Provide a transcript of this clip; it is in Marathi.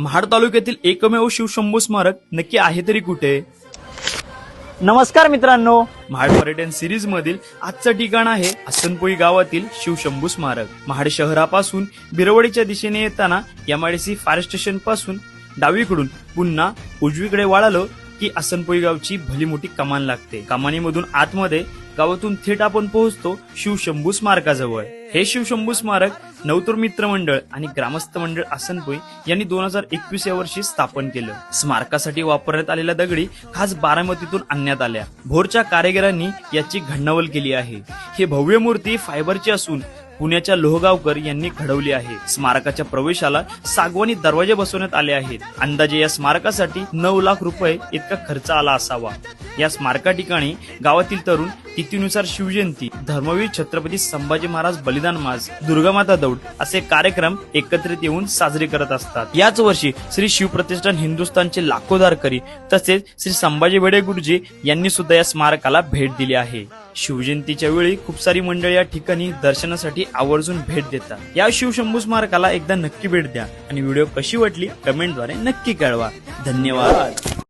महाड तालुक्यातील एकमेव शिवशंभू स्मारक नक्की आहे तरी कुठे? नमस्कार मित्रांनो, महाड पर्यटन सिरीज मधील आजचं ठिकाण आहे आसनपोई गावातील शिवशंभू स्मारक. महाड शहरापासून बिरवडीच्या दिशेने येताना MIDC फायर स्टेशन पासून डावीकडून पुन्हा उजवीकडे वळालो की आसनपोई गावची भली मोठी कमान लागते. कमानीमधून आतमध्ये गावातून थेट आपण पोहोचतो शिवशंभू स्मारकाजवळ. हे शिवशंभू स्मारक नवतूर मित्र मंडळ आणि ग्रामस्थ मंडळ आसनपोई यांनी 2021 या वर्षी स्थापन केलं. स्मारकासाठी वापरण्यात आलेल्या दगडी खास बारामतीतून आणण्यात आल्या. भोरच्या कारागिरांनी याची घडणावल केली आहे. ही भव्य मूर्ती फायबरची असून पुण्याच्या लोहगावकर यांनी घडवली आहे. स्मारकाच्या प्रवेशाला सागवानी दरवाजे बसवण्यात आले आहेत. अंदाजे या स्मारकासाठी 9 लाख रुपये इतका खर्च आला असावा. या स्मारका ठिकाणी गावातील तरुण तिथीनुसार शिवजयंती, धर्मवीर छत्रपती संभाजी महाराज बलिदान मास, दुर्गामाता दौड असे कार्यक्रम एकत्रित येऊन साजरे करत असतात. याच वर्षी श्री शिवप्रतिष्ठान हिंदुस्थानचे लाखो धारकरी तसेच श्री संभाजी भिडे गुरुजी यांनी सुद्धा या स्मारकाला भेट दिली आहे. शिवजयंतीच्या वेळी खूप सारी मंडळी या ठिकाणी दर्शनासाठी आवर्जून भेट देतात. या शिवशंभू स्मारकाला एकदा नक्की भेट द्या आणि व्हिडिओ कशी वाटली कमेंटद्वारे नक्की कळवा. धन्यवाद.